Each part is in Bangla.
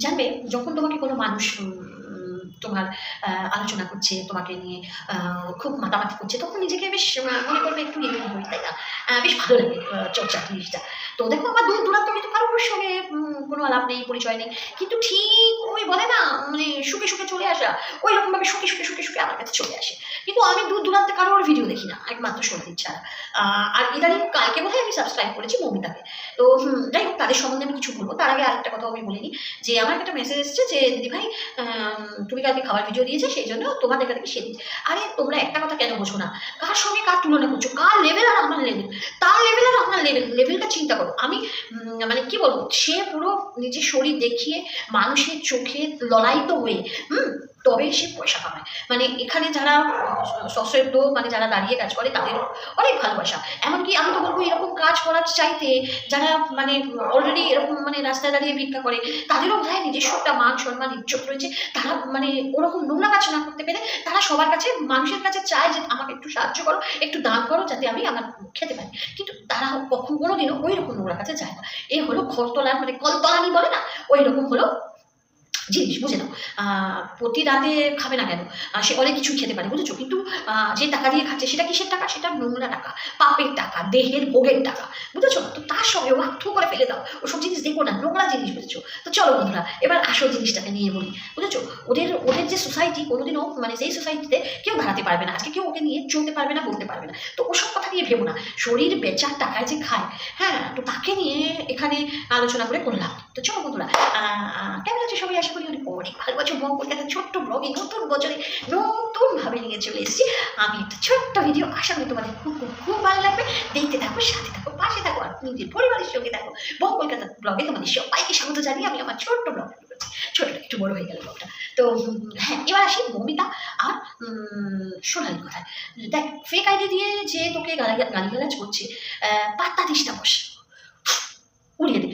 জানবে যখন তোমাকে কোনো মানুষ তোমার আলোচনা করছে, তোমাকে নিয়ে খুব মাতামাতি করছে, তখন নিজেকে বেশ মনে করবে একটু এরকম হই, তাই না? বেশ ভালো লাগে চর্চা জিনিসটা। তো দেখো আমার দূর দূরান্ত কিন্তু কারোর সঙ্গে কোনো আলাপ নেই, পরিচয় নেই, কিন্তু ঠিক ওই বলে না মানে সুখে সুখে চলে আসা, ওই রকম ভাবে সুখে সুখে সুখে সুখে আমার কাছে চলে আসে। কিন্তু আমি দূর দূরান্তে কারোর ভিডিও দেখি না, একমাত্র সোনালি ছাড়া। আর ইদানিং কালকে বোধহয় আমি সাবস্ক্রাইব করেছি মৌমিতাকে। তো যাই হোক, তাদের সম্বন্ধে আমি কিছু বলবো, তার আগে আরেকটা কথা আমি বলিনি, যে আমার একটা মেসেজ এসেছে যে দিদি ভাই তুমি কালকে খাবার ভিডিও দিয়েছে, সেই জন্য তোমার দেখা দেখি সে দিচ্ছে। আরে তোমরা একটা কথা কেন বোঝো না, কার সঙ্গে কার তুলনা করছো, কার লেভেল আর আমার লেভেল, তার লেভেল আর আমার লেভেলটা চিন্তা করো। আমি মানে কি বলবো, সে পুরো নিজের শরীর দেখিয়ে মানুষের চোখে ললায়িত হয়ে তবে সে পয়সা কামায়। মানে এখানে যারা সশ্রদ্ধ মানে যারা দাঁড়িয়ে কাজ করে তাদের অনেক ভালোবাসা। এমনকি আমি তো বলবো এরকম কাজ করার চাইতে যারা মানে অলরেডি এরকম মানে রাস্তায় দাঁড়িয়ে ভিক্ষা করে, তাদেরও বোধহয় নিজস্ব একটা মান সম্মান ইজ্জত রয়েছে। তারা মানে ওরকম নোংরা কাজ না করতে পেরে তারা সবার কাছে মানুষের কাছে চায় যে আমাকে একটু সাহায্য করো, একটু দান করো, যাতে আমি আমার খেতে পারি। কিন্তু তারা কখনো কোনোদিনও ওই রকম নোংরা কাছে যায় না। এ হলো ঘরতলার মানে কলতলানি বলে না, ওই রকম হলো জিনিস, বুঝে নাও। প্রতি রাতে খাবে না কেন, সে অনেক কিছুই খেতে পারে, বুঝেছো? কিন্তু যে টাকা দিয়ে খাচ্ছে সেটা কিসের টাকা? সেটা নোংরা টাকা, পাপের টাকা, দেহের ভোগের টাকা, বুঝেছো? তো তার সঙ্গে থু করে ফেলে দাও, ওসব জিনিস দেখো না, নোংরা জিনিস, বুঝেছো? তো চলো বন্ধুরা, এবার আসল জিনিসটাকে নিয়ে বলি, বুঝেছো? ওদের ওদের যে সোসাইটি, কোনোদিনও মানে সেই সোসাইটিতে কেউ দাঁড়াতে পারবে না, আজকে কেউ ওকে নিয়ে চলতে পারবে না, বলতে পারবে না। তো ওসব কথা নিয়ে ভেবো না, শরীর বেচার টাকায় যে খায়, হ্যাঁ, তো তাকে নিয়ে এখানে আলোচনা করে করলাম। তো চলো বন্ধুরা, কেমন আছে সবাই? আশা করি অনেক অনেক ভালো আছো। বং কলকাতার ছোট্ট ব্লগে নতুন বছরে নতুনভাবে নিয়ে চলে এসেছি আমি একটা ছোট্ট ভিডিও। আশা করি তোমাদের খুব খুব খুব ভালো লাগবে। দেখতে থাকো, সাথে থাকো, পাশে থাকো, আর নিজের পরিবারের সঙ্গে থাকো। বং কলকাতার ব্লগে তোমাদের সবাইকে স্বাগত জানিয়ে আমি আমার ছোট্ট ব্লগ শুরু করছি। ছোটটা একটু বড় হয়ে গেল ব্লগটা। তো হ্যাঁ, এবার আসি মৌমিতা আর সোনালি কথায়। দেখ, ফেক আইডি দিয়ে যে তোকে গালিগালাজ করছে, পাত্তা দিস না, বস, উড়িয়ে দে,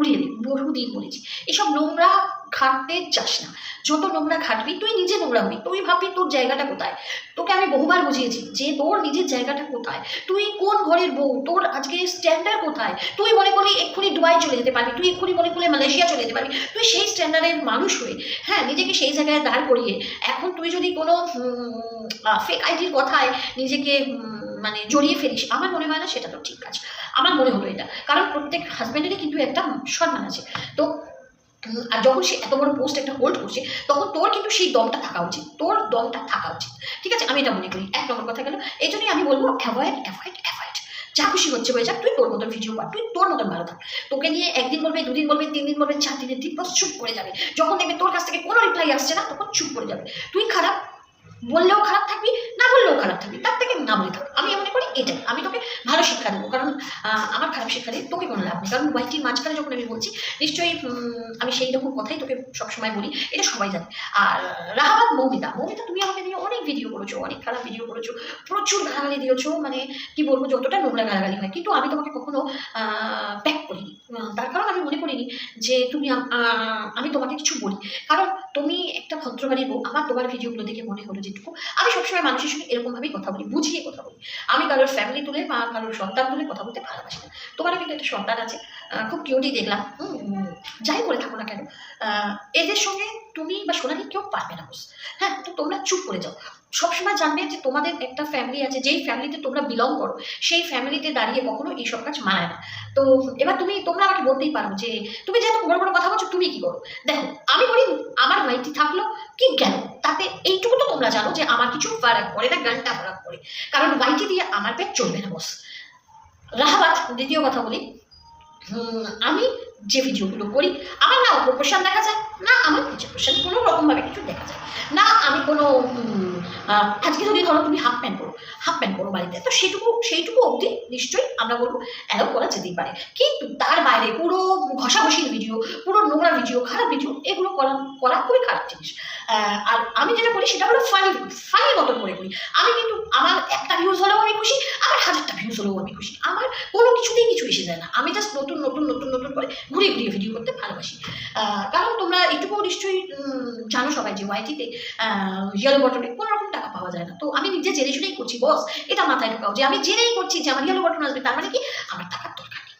উড়িয়ে দে। বহুদিন বলেছি এসব নোংরা ঘাটতে চাস না। যত নোংরা ঘাটবি তুই নিজে নোংরা হবি, তুই ভাববি তোর জায়গাটা কোথায়। তোকে আমি বহুবার বুঝিয়েছি যে তোর নিজের জায়গাটা কোথায়, তুই কোন ঘরের বউ, তোর আজকে স্ট্যান্ডার্ড কোথায়। তুই মনে করলি এক্ষুনি দুবাই চলে যেতে পারবি, তুই এক্ষুনি মনে করলে মালয়েশিয়া চলে যেতে পারবি, তুই সেই স্ট্যান্ডার্ডের মানুষ হয়ে, হ্যাঁ, নিজেকে সেই জায়গায় দাঁড় করিয়ে এখন তুই যদি কোনো ফেক আইডির কথায় নিজেকে মানে জড়িয়ে ফেলিস, আমার মনে হয় না সেটা তো ঠিক কাজ। আমার মনে হলো এটা, কারণ প্রত্যেক হাজব্যান্ডেরই কিন্তু একটা সম্মান আছে। তো আর যখন সে এত বড় পোস্ট একটা হোল্ড করছে, তখন তোর কিন্তু সেই দমটা থাকা উচিত, তোর দমটা থাকা উচিত, ঠিক আছে? আমি এটা মনে করি। এক নম্বর কথা গেল, এই জন্যই আমি বলবো অ্যাভয়েড অ্যাভয়েড অ্যাভয়েড। যা খুশি হচ্ছে হয়ে যাক, তুই তোর মতন ভিডিও কর, তুই তোর মতন ভালো থাক। তোকে নিয়ে একদিন বলবে, দুদিন বলবে, 3 দিন বলবে, 4 দিনের দিন বস চুপ করে যাবে। যখন দেখবে তোর কাছ থেকে কোনো রিপ্লাই আসছে না, তখন চুপ করে যাবে। তুই খারাপ বললেও খারাপ থাকবি, না বললেও খারাপ থাকবি, তার থেকে না বলে থাক। আমি মনে করি এটাই, আমি তোকে ভালো শিক্ষা দেবো, কারণ আমার খারাপ শিক্ষা দিয়ে তোকে কোনো লাভ নেই। কারণ ওয়াইটির মাঝখানে যখন আমি বলছি, নিশ্চয়ই আমি সেই রকম কথাই তোকে সবসময় বলি, এটা সবাই জানে। আর রাহাবাত মৌমিতা, মৌমিতা তুমি আমাকে নিয়ে অনেক ভিডিও করেছো, অনেক খারাপ ভিডিও করেছো, প্রচুর গালাগালি দিয়েছো, মানে কি বলবো, যতটা নোংরা গালাগালি হয়, কিন্তু আমি তোমাকে কখনো ব্যাক করিনি। তার কারণ আমি মনে করিনি যে তুমি আমি তোমাকে কিছু বলি, কারণ তুমি একটা ভদ্রবাড়ির বউ। আমার তোমার ভিডিওগুলো দেখে মনে হলো যেটুকু, আমি সবসময় মানুষের সঙ্গে এরকমভাবেই কথা বলি, বুঝিয়ে কথা বলি। আমি কারোর ফ্যামিলি তুলে বা কারোর সন্তান তুলে কথা বলতে ভালোবাসি না। তোমারও কিন্তু একটা সন্তান আছে, খুব কিউটই দেখলাম। যাই করে থাকো না কেন, এদের সঙ্গে তুমি বা সোনালি কেউ পারবে না, বস। হ্যাঁ, তো তোমরা চুপ করে যাও। সবসময় জানবে যে তোমাদের একটা ফ্যামিলি আছে, যেই ফ্যামিলিতে তোমরা বিলং করো, সেই ফ্যামিলিতে দাঁড়িয়ে কখনো এইসব কাজ মানায় না। তো এবার তোমরা আমাকে বলতেই পারো যে তুমি যেহেতু বড় বড় কথা বলছো, তুমি কি করো? দেখো, আমি করি, আমার ভাইটি থাকলো কি গেল, তাতে এইটুকু তো তোমরা জানো যে আমার কিছু ফারাক পড়ে না, গানটা ফারাক পড়ে, কারণ ভাইটি দিয়ে আমার পেট চলবে না, বস। রাহাবাত, দ্বিতীয় কথা বলি, আমি যে ভিডিওগুলো করি, আমার না প্রপোর্শন দেখা যায়, না আমার নিচে প্রপোর্শন কোনো রকমভাবে কিছু দেখা যায় না। আমি কোনো আজকে যদি ধরো তুমি হাফ প্যান্ট পরো বাড়িতে, তো সেইটুকু অবধি নিশ্চয়ই আমরা বলবো অ্যালাউ করা যেতেই পারে। কিন্তু তার বাইরে পুরো ঘষাঘষির ভিডিও, পুরো নোংরা ভিডিও, খারাপ ভিডিও, এগুলো করা খুবই খারাপ জিনিস। আর আমি যেটা করি সেটা হলো ফানি মতন করে করি। আমি কিন্তু আমার একটা ভিউজ হলেও আমি খুশি, আমার 1000টা ভিউজ হলেও আমি খুশি, আমার কোনো কিছুতেই কিছু এসে যায় না। আমি জাস্ট নতুন নতুন নতুন নতুন করে ঘুরিয়ে ঘুরিয়ে ভিডিও করতে ভালোবাসি। কারণ তোমরা এটুকুও নিশ্চয়ই জানো সবাই যে ওয়াইটিতে ইয়েলো বটনে কোনো রকম টাকা পাওয়া যায় না। তো আমি নিজে জেনে শুনেই করছি, বস, এটা মাথায় ঢোকাও যে আমি জেনেই করছি যে আমার ইয়েলো বটন আসবে, তার মানে কি আমার টাকার দরকার নেই।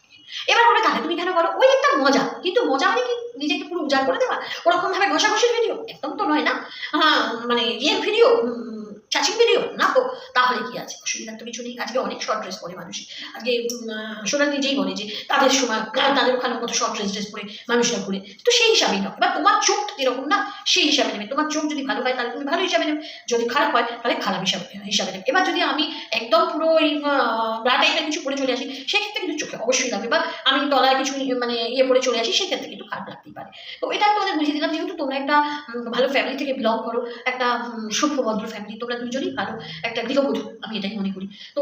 এবার বলে তাহলে তুমি কেন করো? ওই একটা মজা, কিন্তু মজা মানে কি নিজেকে পুরো উজাড় করে দেওয়া, ওরকমভাবে ঘষাঘষির ভিডিও একদম তো নয় না। হ্যাঁ, মানে ইয়ের ভিডিও, চাচিং ভিডিও না তো, তাহলে কি আছে, অসুবিধার তো কিছু নেই। আজকে অনেক শর্ট ড্রেস পরে মানুষ, আজকে সোনাল নিজেই বলে যে তাদের সময় তাদের ওখানে মতো শর্ট ড্রেস পরে মানুষরা ঘুরে, তো সেই হিসাবেই নাও। এবার তোমার চোখ যেরকম না সেই হিসাবে নেবে, তোমার চোখ যদি ভালো হয় তাহলে তুমি ভালো হিসাবে নেবে, যদি খারাপ হয় তাহলে খারাপ হিসাবে নেবে। এবার যদি আমি একদম পুরো ওই ব্রা টাইপের কিছু পরে চলে আসি, সেক্ষেত্রে কিন্তু চোখে অবশ্যই লাগবে, বা আমি তলায় কিছু মানে ইয়ে পরে চলে আসি, সেক্ষেত্রে কিন্তু খারাপ লাগতেই পারে। তো এটা তোমাদের বুঝিয়ে দিলাম, যেহেতু তোমরা একটা ভালো ফ্যামিলি থেকে বিলং করো, একটা সভ্য ভদ্র ফ্যামিলি, তোমরা দুজনেই ভালো একটা গৃহবধূ, আমি এটাই মনে করি। তো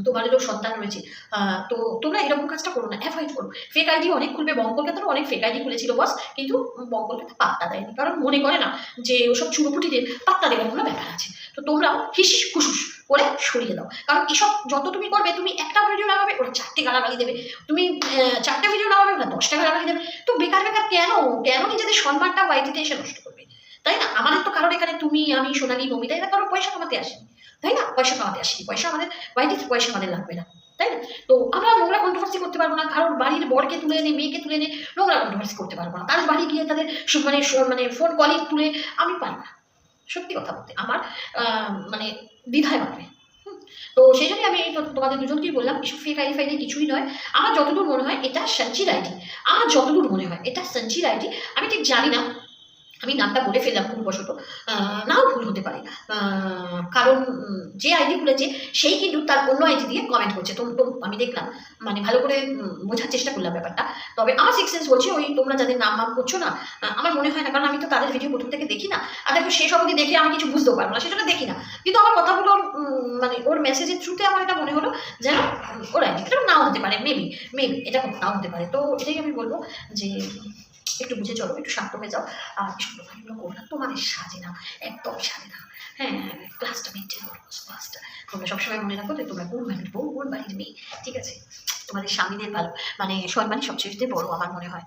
তোমাদেরও সন্তান রয়েছে, তো তোমরা এরকম কাজটা করো না, অ্যাভয়েড করো। ফেক আইডি অনেক খুলবে, বঙ্গকলকাতারও অনেক ফেক আইডি খুলেছিল বস, কিন্তু বঙ্গকলকাতা পাত্তা দেয়নি, কারণ মনে করে না যে ওসব চুনোপুটিদের পাত্তা দেওয়ার কোনো ব্যাপার আছে। তো তোমরাও হিস খুশুস করে সরিয়ে দাও, কারণ এসব যত তুমি করবে, তুমি একটা ভিডিও লাগাবে ওরা 4টে গালাগালি দেবে, তুমি 4টে ভিডিও লাগাবে ওরা 10টা গালাগালি দেবে। তো বেকার বেকার কেন কেন নিজেদের সম্মানটা ওয়াইটিতে এসে নষ্ট করবে, তাই না? আমাদের তো কারোর এখানে তুমি আমি সোনালি মমিতা এরা কারোর পয়সা কামাতে আসেনি, তাই না? পয়সা কামাতে আসেনি, পয়সা আমাদের ওয়াইটিতে পয়সা আমাদের লাগবে না, তাই না? তো আমরা নোংরা কন্ট্রোভার্সি করতে পারবো না, কারোর বাড়ির বরকে তুলে এনে মেয়েকে তুলে এনে নোংরা কন্ট্রোভার্সি করতে পারবো না, তাদের বাড়ি গিয়ে তাদের মানে ফোন কলিং তুলে আমি পারবো না, সত্যি কথা বলতে আমার মানে দ্বিধায় বাড়বে। তো সেই জন্যই আমি তোমাদের দুজনকেই বললাম, এসব ফেক আইডি ফাইডি কিছুই নয়। আমার যতদূর মনে হয় এটা সঞ্চির আইডি, আমার যতদূর মনে হয় এটা সঞ্চির আইডি। আমি ঠিক জানি না, আমি নামটা বলে ফেললাম ভুলবশত, নাও ভুল হতে পারে, কারণ যে আইডি খুলেছে সেই কিন্তু তার অন্য আইডি দিয়ে কমেন্ট করছে। তো আমি দেখলাম, মানে ভালো করে বোঝার চেষ্টা করলাম ব্যাপারটা। তবে আমার সিক্স সেন্স বলছে, ওই তোমরা যাদের নাম করছো না, আমার মনে হয় না, কারণ আমি তো তাদের ভিডিও প্রথম থেকে দেখি না, আর দেখো শেষ অবধি দেখে আমি কিছু বুঝতেও পারবো না, সেজন্য দেখি না। কিন্তু আমার কথাগুলো মানে ওর মেসেজের থ্রুতে আমার এটা মনে হলো যেন ওর আইডি, এটা নাও হতে পারে, মেবি এটা নাও হতে পারে। তো এটাই আমি বলবো যে একটু বুঝে চলো, একটু শান্ত হয়ে যাও, আর এসব দোকানগুলো করো না, তোমাদের সাজে না, একদম সাজে না। হ্যাঁ, ক্লাসটা মেনটেন করো, ক্লাসটা তোমরা সবসময় মনে রাখো যে তোমরা কোন বাড়ির বউ, কোন বাড়ির মেয়ে, ঠিক আছে? তোমাদের স্বামীদের ভালো মানে সম্মানই সবচেয়ে বড় আমার মনে হয়।